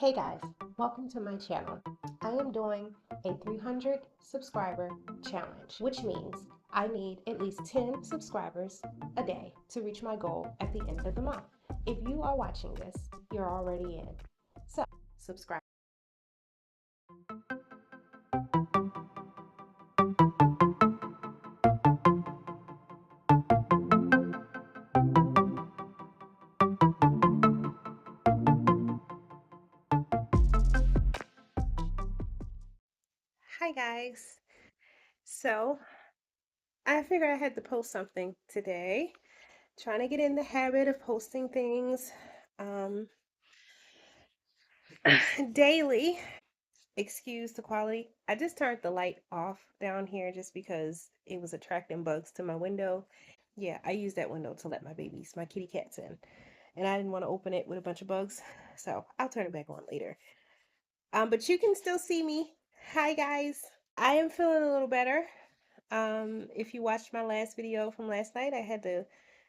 Hey guys, welcome to my channel. I am doing a 300 subscriber challenge, which means I need at least 10 subscribers a day to reach my goal at the end of the month. If you are watching this, you're already in. So, subscribe. Hi guys. So, I figured I had to post something today. Trying to get in the habit of posting things um, daily. Excuse the quality. I just turned the light off down here just because it was attracting bugs to my window. Yeah, I use that window to let my kitty cats in. And I didn't want to open it with a bunch of bugs. So I'll turn it back on later. But you can still see me. Hi guys. I am feeling a little better. If you watched my last video from last night, I had to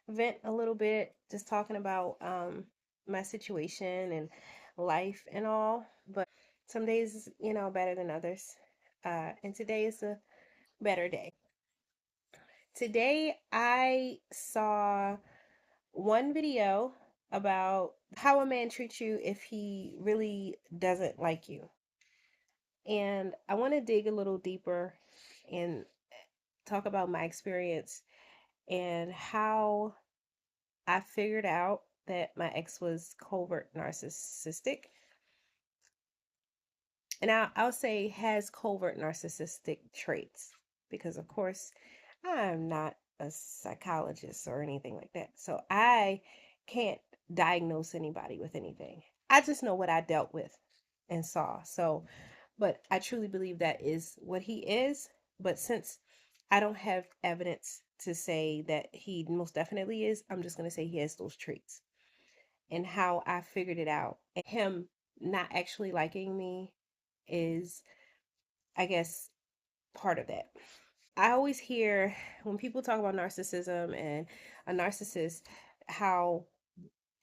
vent a little bit, just talking about my situation and life and all. But some days, better than others. And today is a better day. Today, I saw one video about how a man treats you if he really doesn't like you. And I want to dig a little deeper and talk about my experience and how I figured out that my ex was covert narcissistic. And I'll say has covert narcissistic traits because, of course, I'm not a psychologist or anything like that. So I can't diagnose anybody with anything. I just know what I dealt with and saw. So, but I truly believe that is what he is. But since I don't have evidence to say that he most definitely is, I'm just going to say he has those traits and how I figured it out. And him not actually liking me is, I guess, part of that. I always hear when people talk about narcissism and a narcissist, how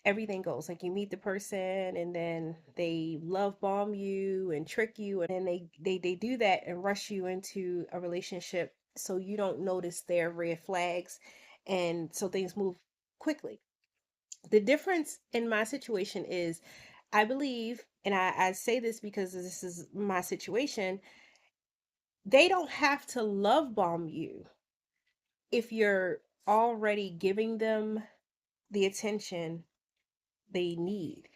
everything goes. Like you meet the person and then they love bomb you and trick you, and then they do that and rush you into a relationship so you don't notice their red flags, and so things move quickly. The difference in my situation is I believe, and I say this because this is my situation, they don't have to love bomb you if you're already giving them the attention they need.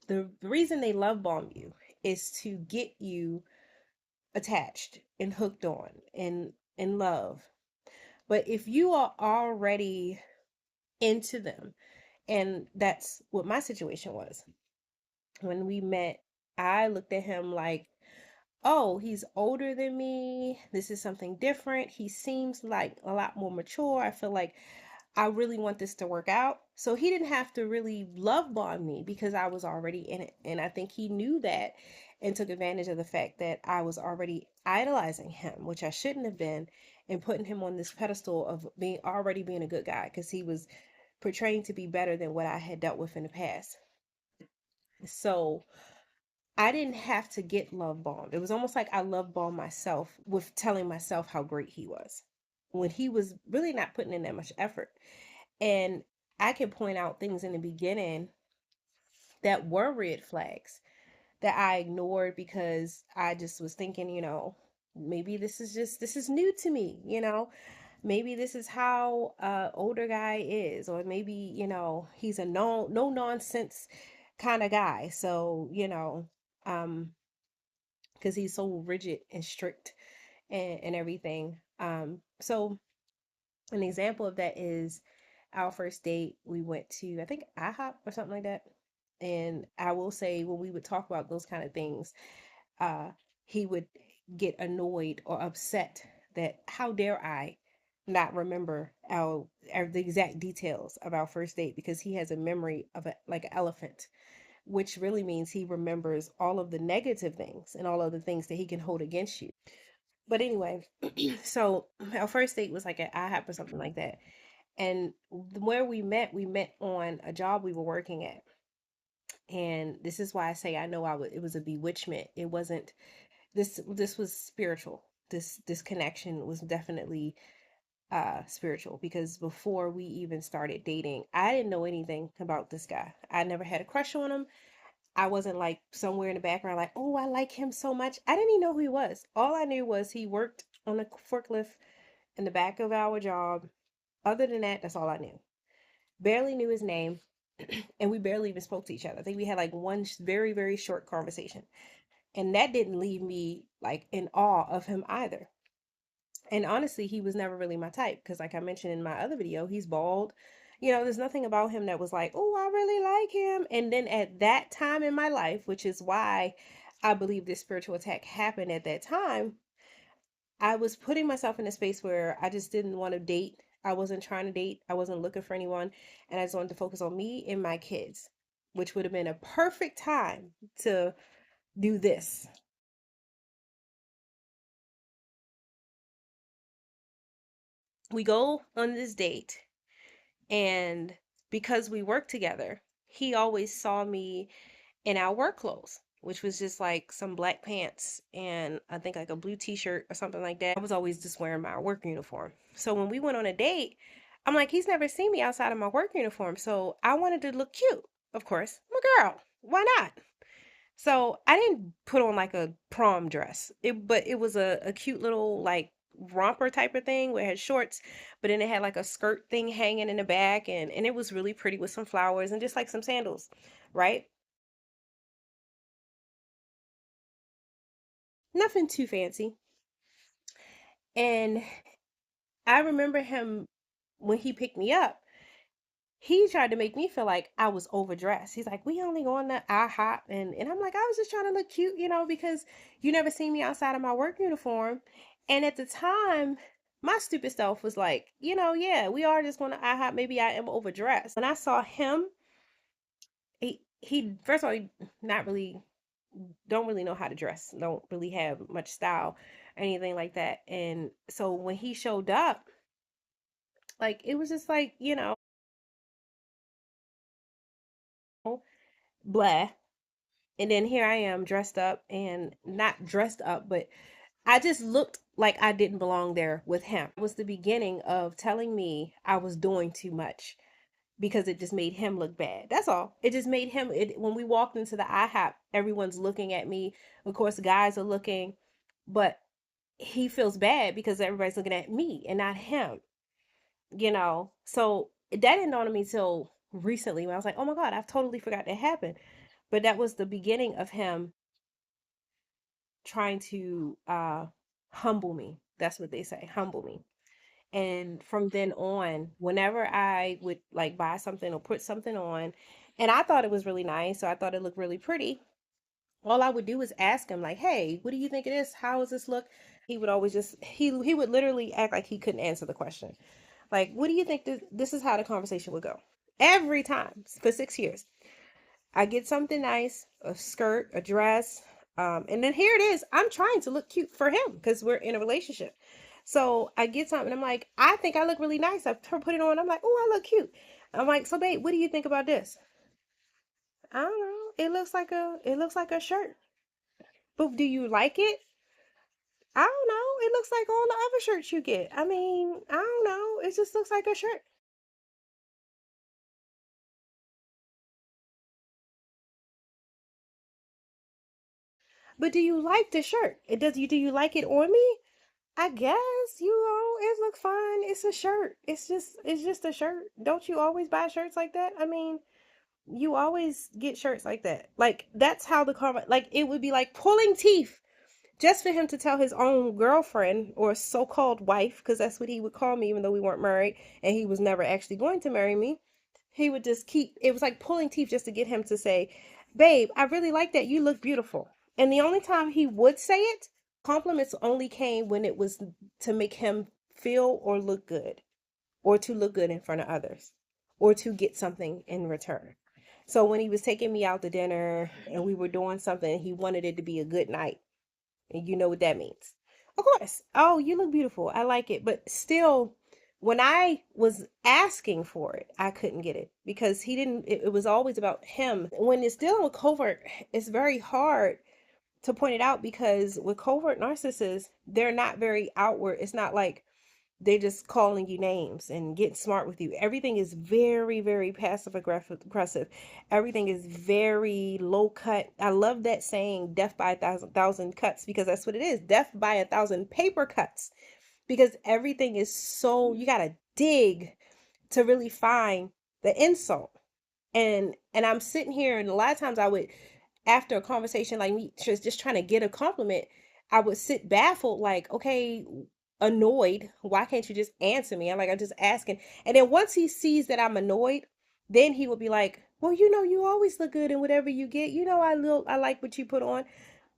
The reason they love bomb you is to get you attached and hooked on and in love. But if you are already into them, and that's what my situation was. When we met, I looked at him like, oh, he's older than me. This is something different. He seems like a lot more mature. I feel like I really want this to work out. So he didn't have to really love bomb me because I was already in it. And I think he knew that and took advantage of the fact that I was already idolizing him, which I shouldn't have been, and putting him on this pedestal of being a good guy because he was portraying to be better than what I had dealt with in the past. So I didn't have to get love bombed. It was almost like I love bombed myself with telling myself how great he was when he was really not putting in that much effort. And I can point out things in the beginning that were red flags that I ignored because I just was thinking, maybe this is new to me, maybe this is how older guy is, or maybe, he's a no nonsense kind of guy. So, um, because he's so rigid and strict and everything. So an example of that is our first date. We went to, I think, IHOP or something like that. And I will say, when we would talk about those kind of things, uh, he would get annoyed or upset that how dare I not remember the exact details of our first date, because he has a memory of like an elephant, which really means he remembers all of the negative things and all of the things that he can hold against you. But anyway, so our first date was like at IHOP or something like that. And where we met on a job we were working at. And this is why I say I know it was a bewitchment. It wasn't this was spiritual. This connection was definitely spiritual, because before we even started dating, I didn't know anything about this guy. I never had a crush on him. I wasn't like somewhere in the background like, oh, I like him so much. I didn't even know who he was. All I knew was he worked on a forklift in the back of our job. Other than that, that's all I knew. Barely knew his name, and we barely even spoke to each other. I think we had like one very, very short conversation. And that didn't leave me like in awe of him either. And honestly, he was never really my type because, like I mentioned in my other video, he's bald. There's nothing about him that was like, oh, I really like him. And then at that time in my life, which is why I believe this spiritual attack happened at that time, I was putting myself in a space where I just didn't want to date. I wasn't trying to date. I wasn't looking for anyone. And I just wanted to focus on me and my kids, which would have been a perfect time to do this. We go on this date, and because we work together, he always saw me in our work clothes, which was just like some black pants and I think like a blue t-shirt or something like that. I was always just wearing my work uniform. So when we went on a date, I'm like, he's never seen me outside of my work uniform. So I wanted to look cute. Of course, I'm a girl. Why not? So I didn't put on like a prom dress. But it was a cute little like romper type of thing where it had shorts, but then it had like a skirt thing hanging in the back, and it was really pretty with some flowers and just like some sandals, right? Nothing too fancy. And I remember him when he picked me up, he tried to make me feel like I was overdressed. He's like, we only going to IHOP. And I'm like, I was just trying to look cute, because you never seen me outside of my work uniform. And at the time, my stupid self was like, yeah, we are just going to IHOP. Maybe I am overdressed. When I saw him, he first of all, he not really, don't really know how to dress, don't really have much style, anything like that. And so when he showed up, like it was just like, blah. And then here I am dressed up, and not dressed up, but I just looked like I didn't belong there with him. It was the beginning of telling me I was doing too much because it just made him look bad. That's all. It just made him, when we walked into the IHOP, everyone's looking at me. Of course, guys are looking, but he feels bad because everybody's looking at me and not him. So that didn't dawn on me till recently when I was like, oh my God, I've totally forgot that happened. But that was the beginning of him trying to humble me. That's what they say, humble me. And from then on, whenever I would like buy something or put something on, and I thought it was really nice, so I thought it looked really pretty, all I would do is ask him like, "Hey, what do you think it is? How does this look?" He would always just he would literally act like he couldn't answer the question. Like, "What do you think this is how the conversation would go?" Every time for 6 years. I get something nice, a skirt, a dress, and then here it is. I'm trying to look cute for him because we're in a relationship. So I get something. I'm like, I think I look really nice. I put it on. I'm like, oh, I look cute. I'm like, so babe, what do you think about this? I don't know. It looks like a shirt. But do you like it? I don't know. It looks like all the other shirts you get. I mean, I don't know. It just looks like a shirt. But do you like the shirt? Do you like it on me? I guess it looks fine. It's a shirt. It's just a shirt. Don't you always buy shirts like that? I mean, you always get shirts like that. Like that's how the car like it would be like pulling teeth just for him to tell his own girlfriend or so-called wife, because that's what he would call me, even though we weren't married and he was never actually going to marry me. He would just keep it was like pulling teeth just to get him to say, "Babe, I really like that. You look beautiful." And the only time he would say it, compliments only came when it was to make him feel or look good, or to look good in front of others, or to get something in return. So when he was taking me out to dinner and we were doing something, he wanted it to be a good night. And you know what that means. Of course. Oh, you look beautiful. I like it. But still, when I was asking for it, I couldn't get it because he didn't, it was always about him. When it's dealing with covert, it's very hard to point it out because with covert narcissists, they're not very outward. It's not like they just calling you names and getting smart with you. Everything is very, very passive aggressive. Everything is very low cut. I love that saying, death by a thousand cuts, because that's what it is. Death by a thousand paper cuts. Because everything is so, you gotta dig to really find the insult. And I'm sitting here, and a lot of times I would, after a conversation like me, just trying to get a compliment, I would sit baffled, like, okay, annoyed. Why can't you just answer me? I'm just asking. And then once he sees that I'm annoyed, then he will be like, well, you always look good in whatever you get. I like what you put on.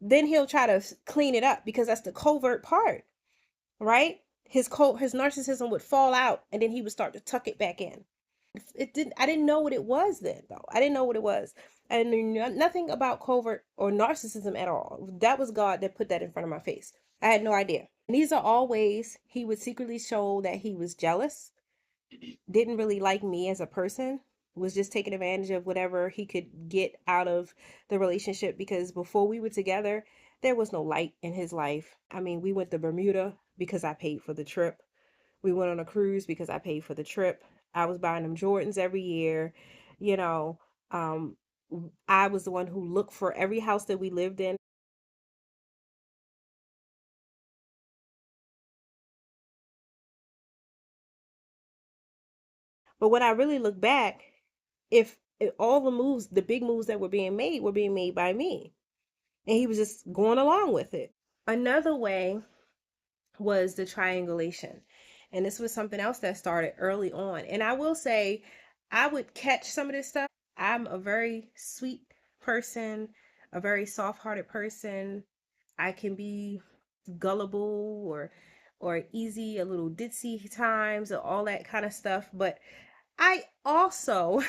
Then he'll try to clean it up because that's the covert part, right? His narcissism would fall out, and then he would start to tuck it back in. I didn't know what it was then, though. I didn't know what it was. I knew nothing about covert or narcissism at all. That was God that put that in front of my face. I had no idea. And these are all ways he would secretly show that he was jealous, didn't really like me as a person, was just taking advantage of whatever he could get out of the relationship, because before we were together, there was no light in his life. I mean, we went to Bermuda because I paid for the trip. We went on a cruise because I paid for the trip. I was buying them Jordans every year. You know, um, I was the one who looked for every house that we lived in. But when I really look back, if all the moves, the big moves that were being made by me, and he was just going along with it. Another way was the triangulation. And this was something else that started early on. And I will say, I would catch some of this stuff. I'm a very sweet person, a very soft-hearted person. I can be gullible or easy, a little ditzy times, or all that kind of stuff. But I also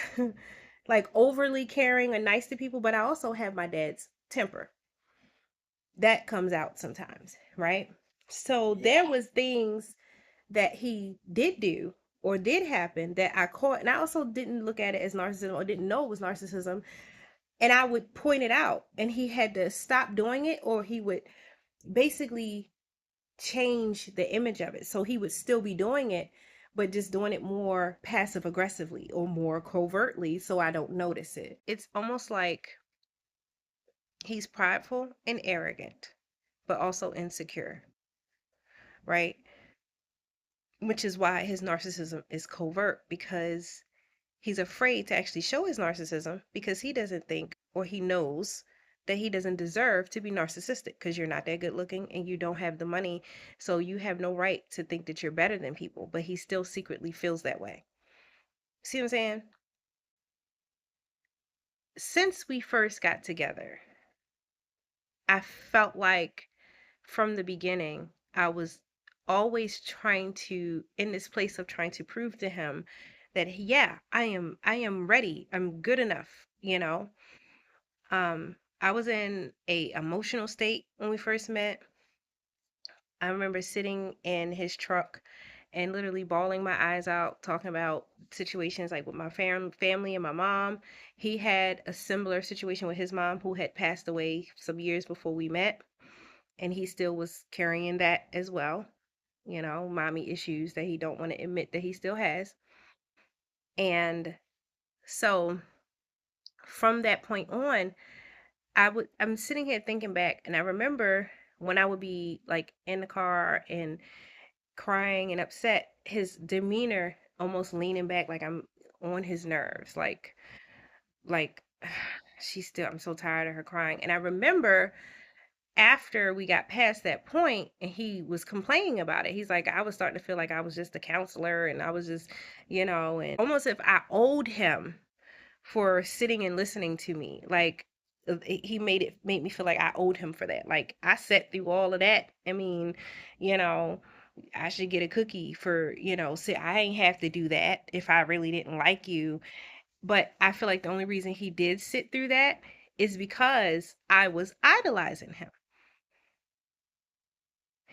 like overly caring and nice to people, but I also have my dad's temper that comes out sometimes, right? So there was things that he did do or did happen that I caught, and I also didn't look at it as narcissism or didn't know it was narcissism, and I would point it out, and he had to stop doing it, or he would basically change the image of it. So he would still be doing it, but just doing it more passive aggressively or more covertly so I don't notice it. It's almost like he's prideful and arrogant, but also insecure, right? Which is why his narcissism is covert, because he's afraid to actually show his narcissism because he doesn't think, or he knows that he doesn't deserve to be narcissistic because you're not that good looking and you don't have the money. So you have no right to think that you're better than people, but he still secretly feels that way. See what I'm saying? Since we first got together, I felt like from the beginning, I was always trying to, in this place of trying to prove to him that, yeah, I am ready. I'm good enough, you know? I was in a emotional state when we first met. I remember sitting in his truck and literally bawling my eyes out, talking about situations like with my family and my mom. He had a similar situation with his mom, who had passed away some years before we met, and he still was carrying that as well. Mommy issues that he don't want to admit that he still has. And so from that point on, I'm sitting here thinking back, and I remember when I would be like in the car and crying and upset, his demeanor almost leaning back, like I'm on his nerves, like I'm so tired of her crying. And I remember after we got past that point and he was complaining about it, he's like, I was starting to feel like I was just a counselor, and I was just, and almost if I owed him for sitting and listening to me. Like, he made me feel like I owed him for that. Like, I sat through all of that. I mean, you know, I should get a cookie for, sit. I ain't have to do that if I really didn't like you. But I feel like the only reason he did sit through that is because I was idolizing him.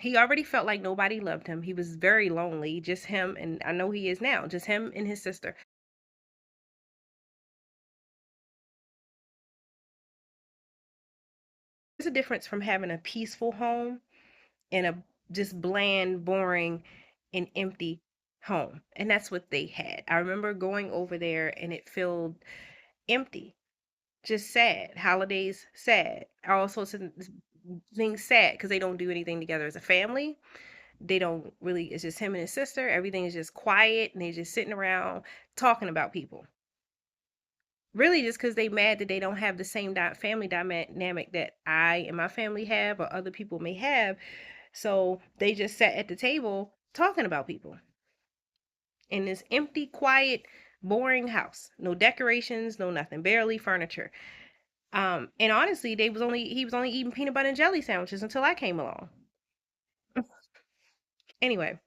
He already felt like nobody loved him. He was very lonely, just him, and I know he is now, just him and his sister. There's a difference from having a peaceful home and a just bland, boring, and empty home. And that's what they had. I remember going over there and it felt empty, just sad. Holidays, sad. All sorts of things sad because they don't do anything together as a family. They don't really, it's just him and his sister. Everything is just quiet and they're just sitting around talking about people. Really, just because they mad that they don't have the same family dynamic that I and my family have or other people may have. So they just sat at the table talking about people in this empty, quiet, boring house. No decorations, no nothing, barely furniture. And honestly, he was only eating peanut butter and jelly sandwiches until I came along. Anyway,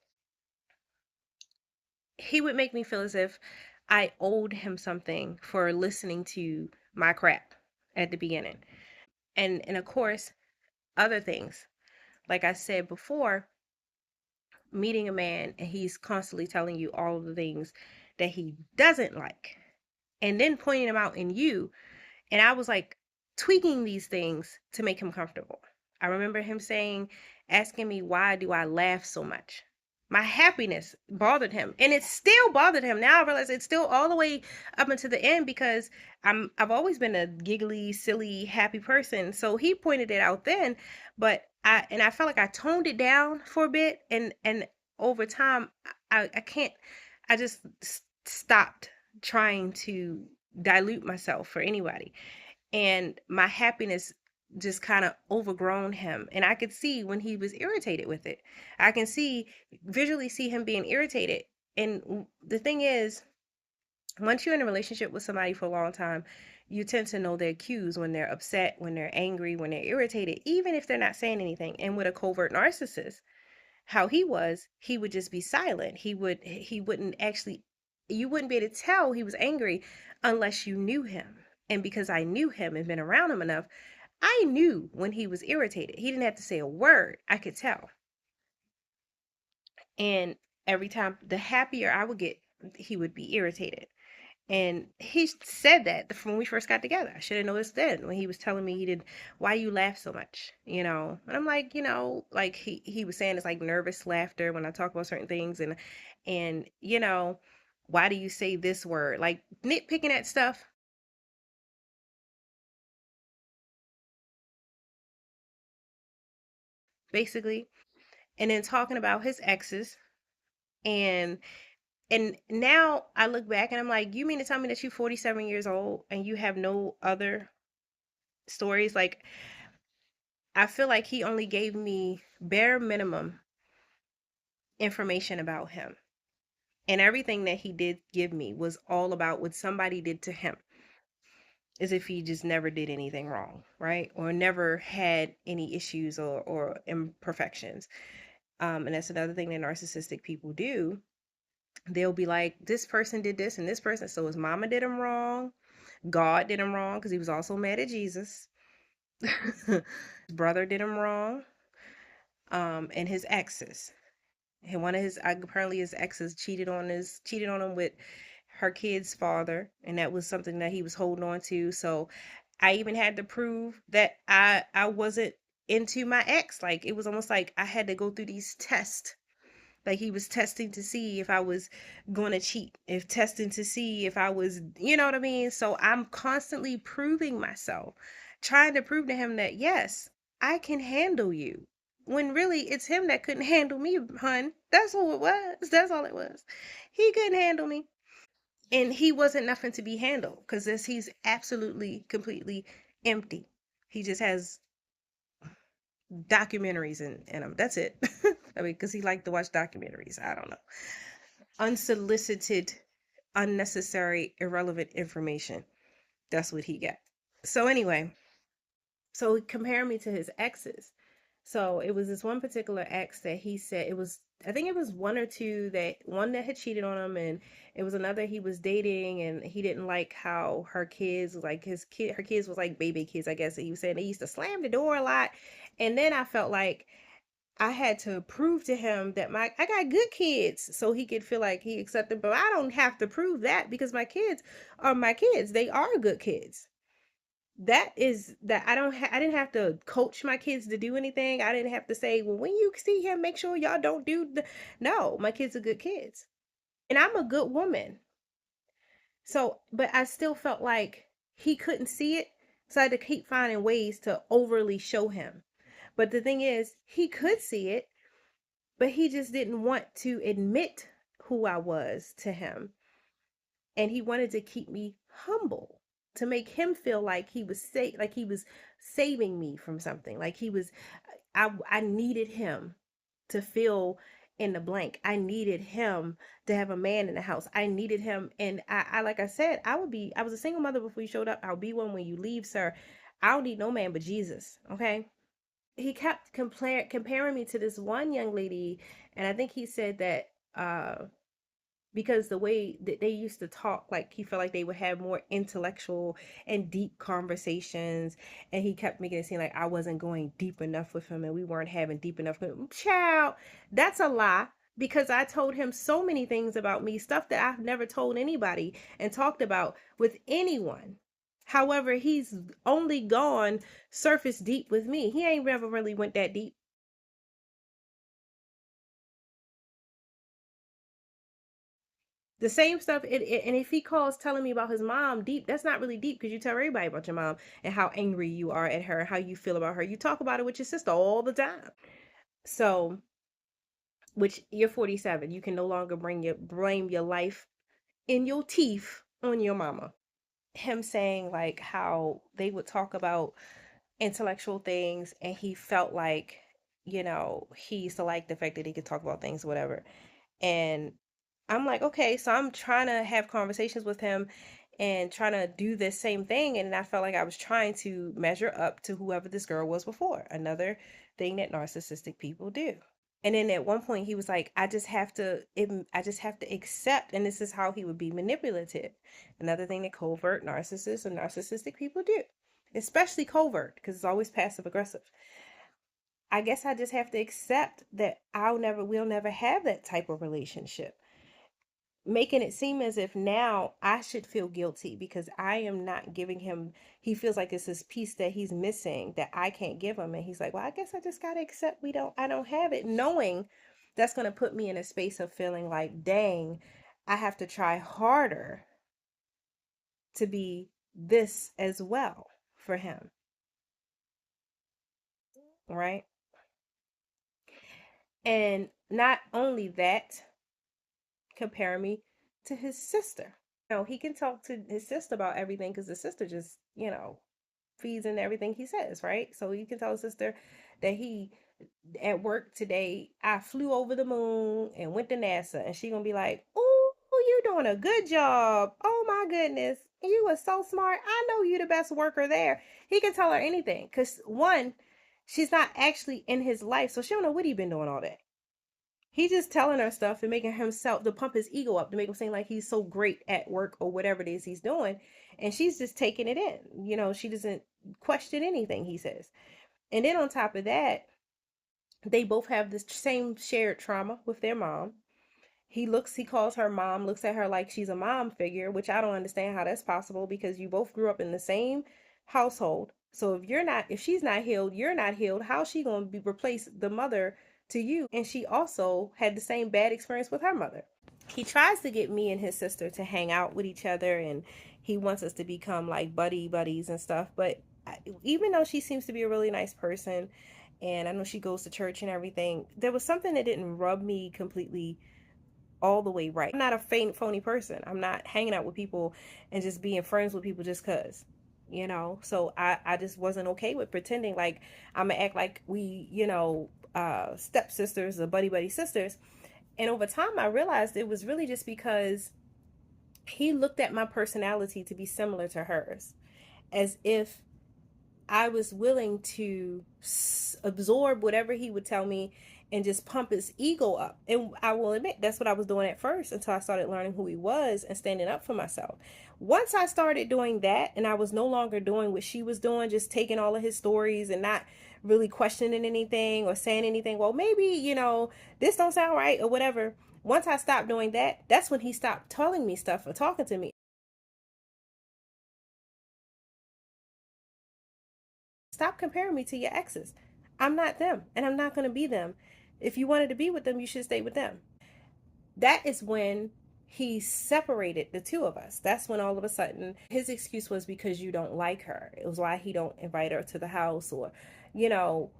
he would make me feel as if I owed him something for listening to my crap at the beginning. And of course, other things. Like I said before, meeting a man and he's constantly telling you all of the things that he doesn't like and then pointing them out in you. And I was like tweaking these things to make him comfortable. I remember him asking me, why do I laugh so much? My happiness bothered him, and it still bothered him. Now I realize it's still all the way up until the end because I've always been a giggly, silly, happy person. So he pointed it out then, but I felt like I toned it down for a bit, and over time I can't. I just stopped trying to dilute myself for anybody, and my happiness just kind of overgrown him, and I could see when he was irritated with it. I can see visually see him being irritated. And the thing is, once you're in a relationship with somebody for a long time, you tend to know their cues when they're upset, when they're angry, when they're irritated, even if they're not saying anything. And with a covert narcissist, how he would just be silent. He wouldn't actually, you wouldn't be able to tell he was angry unless you knew him. And because I knew him and been around him enough, I knew when he was irritated. He didn't have to say a word. I could tell. And every time, the happier I would get, he would be irritated. And he said that from when we first got together. I should have noticed then when he was telling me he did, why you laugh so much, you know? And I'm like, like he was saying it's like nervous laughter when I talk about certain things, and why do you say this word? Like nitpicking at stuff, basically. And then talking about his exes. And now I look back and I'm like, you mean to tell me that you're 47 years old and you have no other stories? Like, I feel like he only gave me bare minimum information about him. And everything that he did give me was all about what somebody did to him, as if he just never did anything wrong, right? Or never had any issues or imperfections. And that's another thing that narcissistic people do. They'll be like, this person did this and this person. So his mama did him wrong. God did him wrong because he was also mad at Jesus. His brother did him wrong. And his exes. And one of his apparently his exes cheated on him with her kid's father, and that was something that he was holding on to. So I even had to prove that I wasn't into my ex. Like it was almost like I had to go through these tests. Like he was testing to see if I was going to cheat, if testing to see if I was, you know what I mean? So I'm constantly proving myself, trying to prove to him that yes, I can handle you. When really it's him that couldn't handle me, hun. That's all it was. That's all it was. He couldn't handle me. And he wasn't nothing to be handled because he's absolutely, completely empty. He just has documentaries in him. That's it. I mean, because he liked to watch documentaries. I don't know. Unsolicited, unnecessary, irrelevant information. That's what he got. So anyway, so compare me to his exes. So it was this one particular ex that he said it was, I think it was one or two, that one that had cheated on him, and it was another he was dating, and he didn't like how her kids, like her kids was like baby kids, I guess. He was saying they used to slam the door a lot. And then I felt like I had to prove to him that I got good kids so he could feel like he accepted. But I don't have to prove that because my kids are my kids. They are good kids. That is that I didn't have to coach my kids to do anything. I didn't have to say, well, when you see him, make sure y'all don't do the no, my kids are good kids. And I'm a good woman. So, but I still felt like he couldn't see it. So I had to keep finding ways to overly show him. But the thing is, he could see it, but he just didn't want to admit who I was to him. And he wanted to keep me humble to make him feel like like he was saving me from something. Like he was I needed him to fill in the blank. I needed him to have a man in the house. I needed him. And I like I said, I was a single mother before you showed up. I'll be one when you leave, sir. I don't need no man but Jesus. Okay. He kept comparing me to this one young lady. And I think he said that, because the way that they used to talk, like he felt like they would have more intellectual and deep conversations, and he kept making it seem like I wasn't going deep enough with him and we weren't having deep enough. Child, that's a lie, because I told him so many things about me, stuff that I've never told anybody and talked about with anyone. However, he's only gone surface deep with me. He ain't never really went that deep. The same stuff, and if he calls telling me about his mom deep, that's not really deep, because you tell everybody about your mom and how angry you are at her, how you feel about her. You talk about it with your sister all the time. So, which you're 47, you can no longer blame your life in your teeth on your mama. Him saying like how they would talk about intellectual things, and he felt like, he used to like the fact that he could talk about things, whatever. And I'm like, okay, so I'm trying to have conversations with him and trying to do this same thing. And I felt like I was trying to measure up to whoever this girl was before. Another thing that narcissistic people do. And then at one point he was like, I just have to accept, and this is how he would be manipulative. Another thing that covert narcissists and narcissistic people do, especially covert, because it's always passive aggressive. I guess I just have to accept that we'll never have that type of relationship, making it seem as if now I should feel guilty because I am not giving him. He feels like it's this piece that he's missing that I can't give him, and he's like, well, I guess I just got to accept I don't have it, knowing that's going to put me in a space of feeling like, dang, I have to try harder to be this as well for him, right? And not only that, compare me to his sister. He can talk to his sister about everything because the sister just, feeds in everything he says, right? So you can tell his sister that he at work today, I flew over the moon and went to NASA, and she gonna be like, "Oh, you doing a good job. Oh my goodness. You were so smart. I know you the best worker there." He can tell her anything. Cause one, she's not actually in his life, so she don't know what he been doing all day. He's just telling her stuff and making himself to pump his ego up to make him seem like he's so great at work or whatever it is he's doing. And she's just taking it in. She doesn't question anything he says. And then on top of that, they both have this same shared trauma with their mom. He calls her mom, looks at her like she's a mom figure, which I don't understand how that's possible, because you both grew up in the same household. So if she's not healed, you're not healed. How's she going to replace the mother to you? And she also had the same bad experience with her mother. He tries to get me and his sister to hang out with each other, and he wants us to become like buddies and stuff. But even though she seems to be a really nice person, and I know she goes to church and everything, there was something that didn't rub me completely all the way right. I'm not a phony person. I'm not hanging out with people and just being friends with people just cause, So I just wasn't okay with pretending like I'm gonna act like we, stepsisters or buddy sisters. And over time I realized it was really just because he looked at my personality to be similar to hers, as if I was willing to absorb whatever he would tell me and just pump his ego up. And I will admit that's what I was doing at first, until I started learning who he was and standing up for myself. Once I started doing that, and I was no longer doing what she was doing, just taking all of his stories and not really questioning anything or saying anything. Well, maybe, this don't sound right or whatever. Once I stopped doing that, that's when he stopped telling me stuff or talking to me. Stop comparing me to your exes. I'm not them, and I'm not going to be them. If you wanted to be with them, you should stay with them. That is when he separated the two of us. That's when all of a sudden his excuse was because you don't like her. It was why he don't invite her to the house, or you know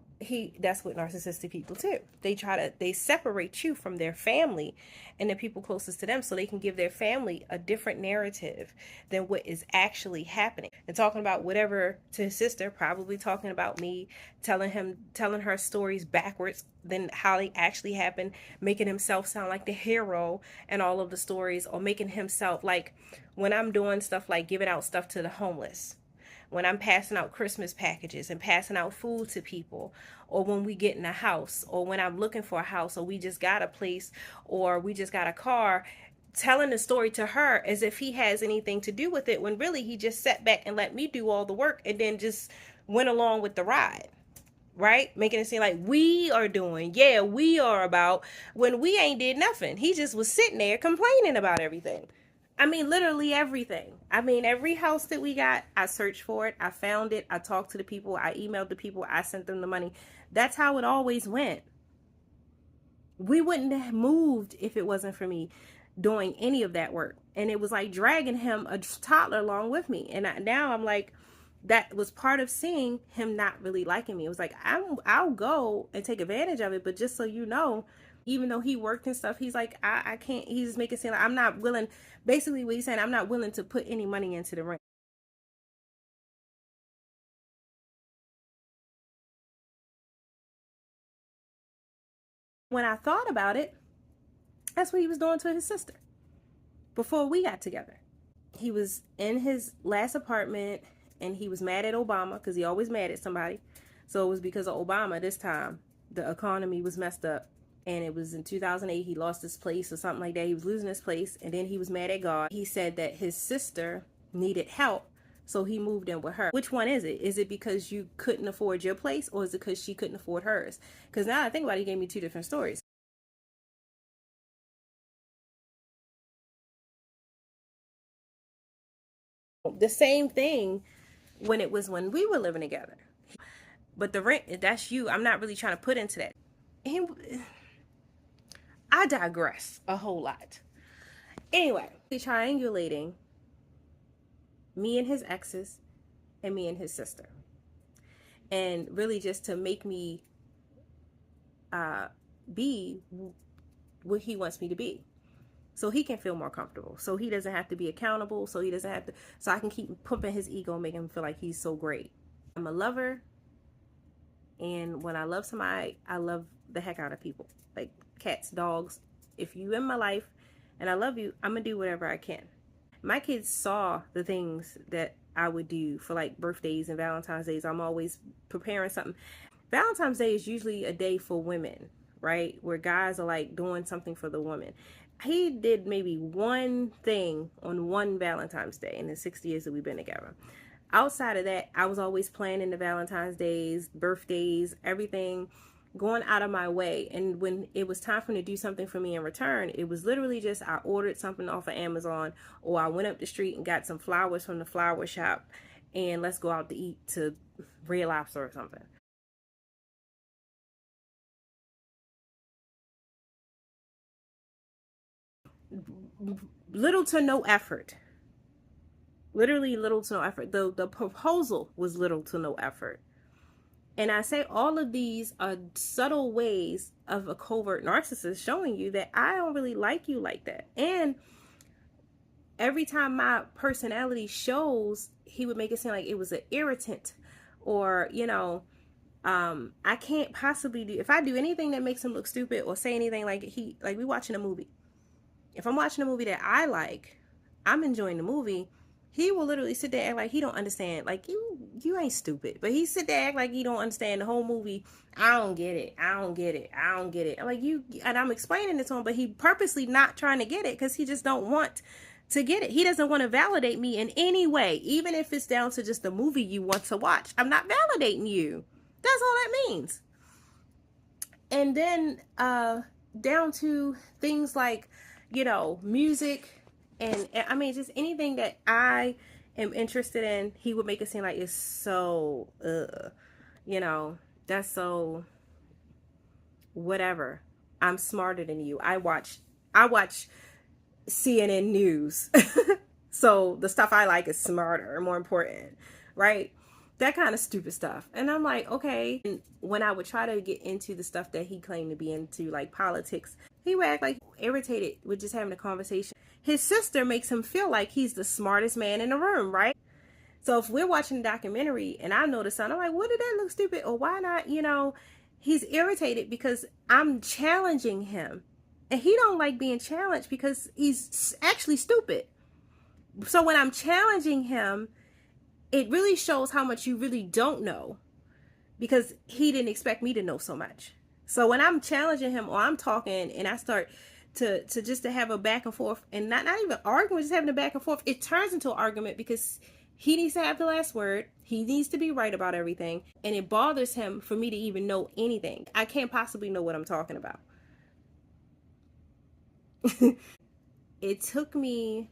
that's what narcissistic people do. They separate you from their family and the people closest to them, so they can give their family a different narrative than what is actually happening. And talking about whatever to his sister, probably talking about me, telling her stories backwards than how they actually happened, making himself sound like the hero and all of the stories, or making himself like, when I'm doing stuff like giving out stuff to the homeless, when I'm passing out Christmas packages and passing out food to people, or when we get in a house, or when I'm looking for a house, or we just got a place, or we just got a car, telling the story to her as if he has anything to do with it, when really he just sat back and let me do all the work and then just went along with the ride. Right? Making it seem like we are doing, yeah, we are about, when we ain't did nothing. He just was sitting there complaining about everything. I mean, literally everything. I mean, every house that we got, I searched for it. I found it. I talked to the people. I emailed the people. I sent them the money. That's how it always went. We wouldn't have moved if it wasn't for me doing any of that work. And it was like dragging him, a toddler, along with me. And now I'm like, that was part of seeing him not really liking me. It was like, I'll go and take advantage of it, but just so you know, even though he worked and stuff, he's like, I can't. He's making it seem like I'm not willing. Basically, what he's saying, I'm not willing to put any money into the ring. When I thought about it, that's what he was doing to his sister before we got together. He was in his last apartment and he was mad at Obama, because he always mad at somebody. So it was because of Obama this time. The economy was messed up. And it was in 2008, he lost his place or something like that. He was losing his place. And then he was mad at God. He said that his sister needed help, so he moved in with her. Which one is it? Is it because you couldn't afford your place, or is it because she couldn't afford hers? Because now I think about it, he gave me two different stories. The same thing when it was when we were living together. But the rent, that's you. I'm not really trying to put into that. He, I digress a whole lot. Anyway, triangulating me and his exes and me and his sister. And really just to make me be what he wants me to be. So he can feel more comfortable. So he doesn't have to be accountable. So he doesn't have to, so I can keep pumping his ego and make him feel like he's so great. I'm a lover. And when I love somebody, I love the heck out of people. Like cats, dogs. If you in my life and I love you, I'm going to do whatever I can. My kids saw the things that I would do for like birthdays and Valentine's days. I'm always preparing something. Valentine's Day is usually a day for women, right? Where guys are like doing something for the woman. He did maybe one thing on one Valentine's Day in the 6 years that we've been together. Outside of that, I was always planning the Valentine's days, birthdays, everything, going out of my way. And when it was time for him to do something for me in return, it was literally just I ordered something off of Amazon, or I went up the street and got some flowers from the flower shop, and let's go out to eat to Red Lobster or something. Little to no effort. Literally little to no effort. The proposal was little to no effort. And I say all of these are subtle ways of a covert narcissist showing you that I don't really like you like that. And every time my personality shows, he would make it seem like it was an irritant, or, I can't possibly do, if I do anything that makes him look stupid or say anything like we watching a movie. If I'm watching a movie that I like, I'm enjoying the movie, he will literally sit there and act like he don't understand. Like, you ain't stupid. But he sit there and act like he don't understand the whole movie. I don't get it. I don't get it. I don't get it. I'm like, and I'm explaining it to him, but he purposely not trying to get it because he just don't want to get it. He doesn't want to validate me in any way, even if it's down to just the movie you want to watch. I'm not validating you. That's all that means. And then down to things like, music, and I mean, just anything that I am interested in, he would make it seem like it's so, you know, that's so whatever. I'm smarter than you. I watch CNN news. So the stuff I like is smarter, more important, right? That kind of stupid stuff. And I'm like, okay. And when I would try to get into the stuff that he claimed to be into, like politics, he would act like irritated with just having a conversation. His sister makes him feel like he's the smartest man in the room, right? So if we're watching a documentary and I notice something, I'm like, what did that look stupid? Or why not? He's irritated because I'm challenging him. And he don't like being challenged because he's actually stupid. So when I'm challenging him, it really shows how much you really don't know, because he didn't expect me to know so much. So when I'm challenging him or I'm talking and I start to have a back and forth, and not even arguing, just having a back and forth, it turns into an argument because he needs to have the last word. He needs to be right about everything. And it bothers him for me to even know anything. I can't possibly know what I'm talking about. It took me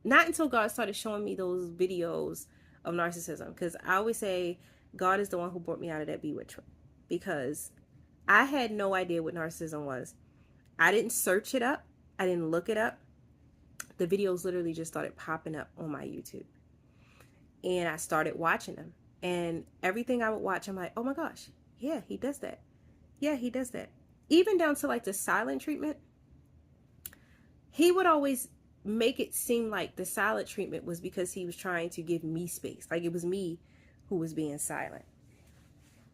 not until God started showing me those videos of narcissism, because I always say God is the one who brought me out of that bewitchment, because I had no idea what narcissism was. I didn't search it up. I didn't look it up. The videos literally just started popping up on my YouTube. And I started watching them. And everything I would watch, I'm like, oh my gosh, yeah, he does that. Yeah, he does that. Even down to like the silent treatment. He would always make it seem like the silent treatment was because he was trying to give me space. Like it was me who was being silent.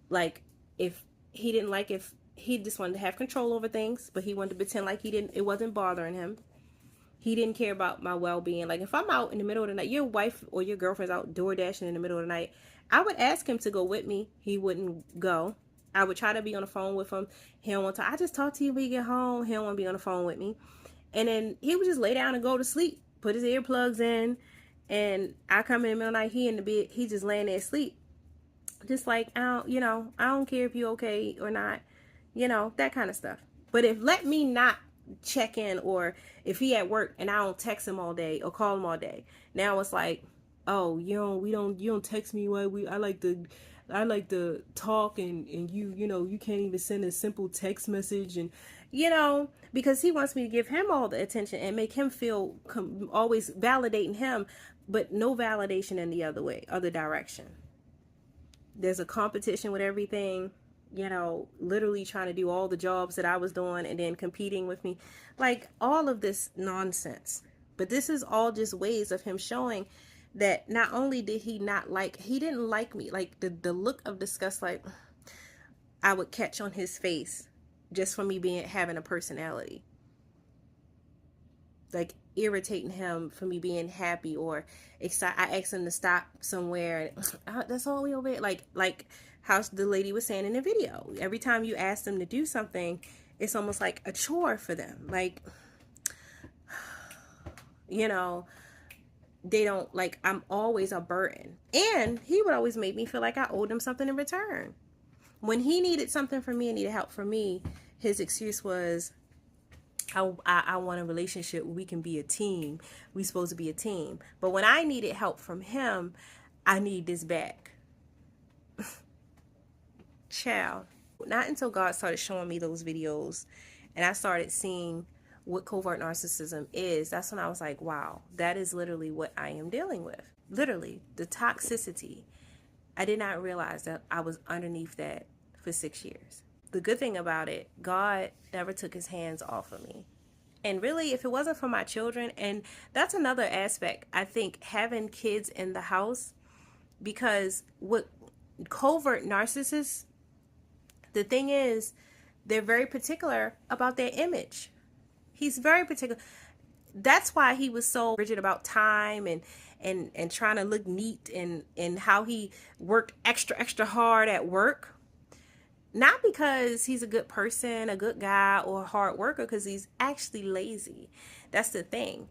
Like if he just wanted to have control over things, but he wanted to pretend like it wasn't bothering him. He didn't care about my well-being. Like if I'm out in the middle of the night, your wife or your girlfriend's out door dashing in the middle of the night, I would ask him to go with me. He wouldn't go. I would try to be on the phone with him. He don't want to. I just talk to you when you get home. He don't want to be on the phone with me. And then he would just lay down and go to sleep, put his earplugs in, and I come in the middle of the night, he in the bed, he just laying there asleep. Just like, I don't care if you're okay or not, that kind of stuff. But let me not check in, or if he at work and I don't text him all day or call him all day. Now it's like, oh, you don't text me. I like to talk, and you can't even send a simple text message, and because he wants me to give him all the attention and make him feel always validating him, but no validation in the other direction. There's a competition with everything, literally trying to do all the jobs that I was doing and then competing with me, like all of this nonsense. But this is all just ways of him showing that not only did he didn't like me, like the look of disgust, like I would catch on his face just from me having a personality, like irritating him for me being happy or excited. I asked him to stop somewhere, and that's all we over here. Like how the lady was saying in the video, every time you ask them to do something, it's almost like a chore for them. Like, they don't, like, I'm always a burden. And he would always make me feel like I owed him something in return. When he needed something from me and needed help from me, his excuse was, I want a relationship where we can be a team. We supposed to be a team. But when I needed help from him, I need this back. Child. Not until God started showing me those videos and I started seeing what covert narcissism is, that's when I was like, wow, that is literally what I am dealing with. Literally, the toxicity. I did not realize that I was underneath that for 6 years. The good thing about it, God never took his hands off of me. And really, if it wasn't for my children, and that's another aspect, I think, having kids in the house, because with covert narcissists, the thing is, they're very particular about their image. He's very particular. That's why he was so rigid about time and trying to look neat, and how he worked extra hard at work. Not because he's a good person, a good guy, or a hard worker, because he's actually lazy. That's the thing.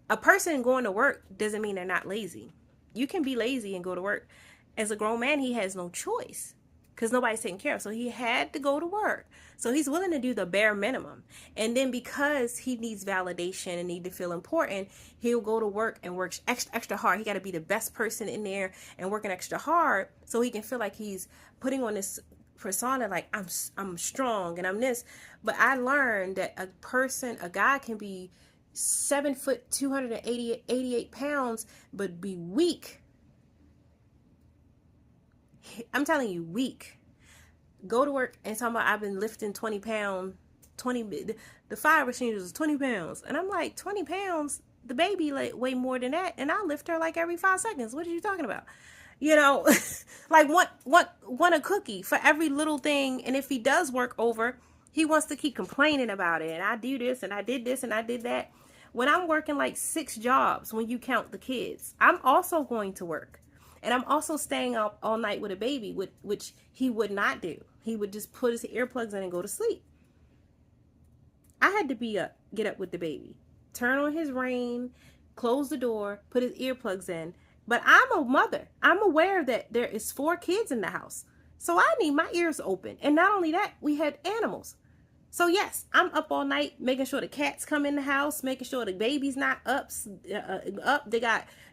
A person going to work doesn't mean they're not lazy. You can be lazy and go to work. As a grown man, he has no choice because nobody's taking care of. So he had to go to work. So he's willing to do the bare minimum. And then because he needs validation and need to feel important, he'll go to work and work extra hard. He got to be the best person in there and working extra hard so he can feel like he's putting on this persona like I'm strong and I'm this. But I learned that a guy can be 7 foot, 288 pounds, but be weak. I'm telling you, weak. Go to work and talking about I've been lifting 20 pounds, 20, the fire machine was 20 pounds. And I'm like, 20 pounds? The baby like way more than that. And I lift her like every 5 seconds. What are you talking about? You know, like want a cookie for every little thing. And if he does work over, he wants to keep complaining about it. And I do this and I did this and I did that. When I'm working like 6 jobs, when you count the kids, I'm also going to work. And I'm also staying up all night with a baby, which he would not do. He would just put his earplugs in and go to sleep. I had to get up with the baby, turn on his rain, close the door, put his earplugs in. But I'm a mother. I'm aware that there is 4 kids in the house. So I need my ears open. And not only that, we had animals. So yes, I'm up all night making sure the cats come in the house, making sure the baby's not up.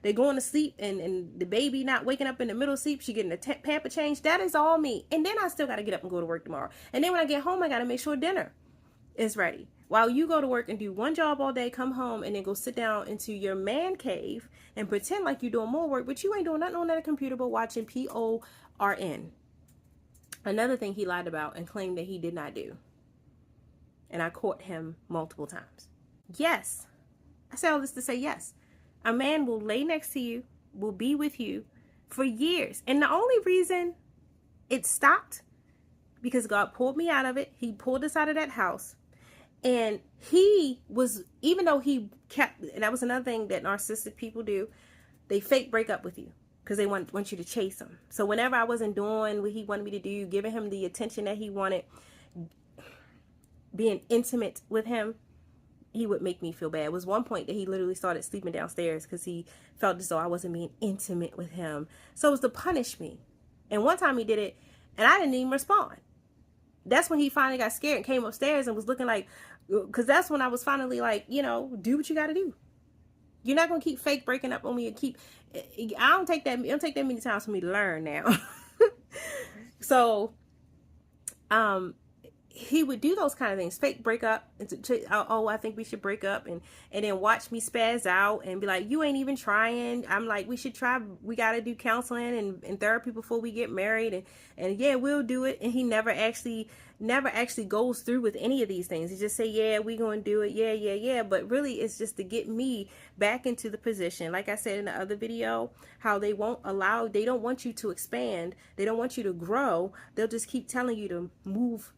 They're going to sleep, and the baby not waking up in the middle of sleep. She getting a pamper change. That is all me. And then I still got to get up and go to work tomorrow. And then when I get home, I got to make sure dinner is ready. While you go to work and do one job all day, come home, and then go sit down into your man cave and pretend like you're doing more work, but you ain't doing nothing on that computer but watching PORN. Another thing he lied about and claimed that he did not do. And I caught him multiple times. Yes. I say all this to say yes. A man will lay next to you, will be with you for years. And the only reason it stopped, because God pulled me out of it. He pulled us out of that house. And he was, even though he kept, and that was another thing that narcissistic people do, they fake break up with you because they want you to chase them. So whenever I wasn't doing what he wanted me to do, giving him the attention that he wanted, being intimate with him, he would make me feel bad. It was one point that he literally started sleeping downstairs because he felt as though I wasn't being intimate with him. So it was to punish me. And one time he did it and I didn't even respond. That's when he finally got scared and came upstairs and was looking like, because that's when I was finally like, do what you got to do. You're not going to keep fake breaking up on me and it don't take that many times for me to learn now. So, he would do those kind of things, fake break up, I think we should break up, and then watch me spaz out and be like, you ain't even trying. I'm like, we should try, we got to do counseling and therapy before we get married, and yeah, we'll do it. And he never actually goes through with any of these things. He just say, yeah, we gonna do it, yeah, but really it's just to get me back into the position. Like I said in the other video, how they don't want you to expand, they don't want you to grow. They'll just keep telling you to move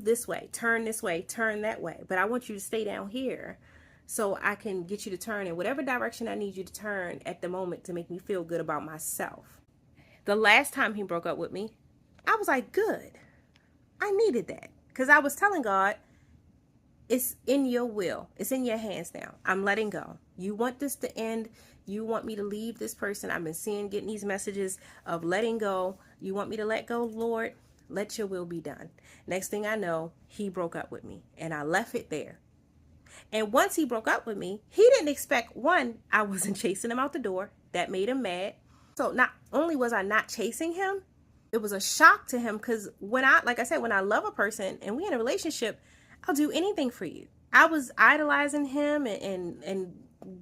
this way, turn that way. But I want you to stay down here so I can get you to turn in whatever direction I need you to turn at the moment to make me feel good about myself. The last time he broke up with me, I was like, good. I needed that because I was telling God, it's in your will. It's in your hands now. I'm letting go. You want this to end. You want me to leave this person. I've been getting these messages of letting go. You want me to let go, Lord? Let your will be done. Next thing I know, he broke up with me and I left it there. And once he broke up with me, he didn't expect, one, I wasn't chasing him out the door. That made him mad. So not only was I not chasing him, it was a shock to him because when I love a person and we in a relationship, I'll do anything for you. I was idolizing him and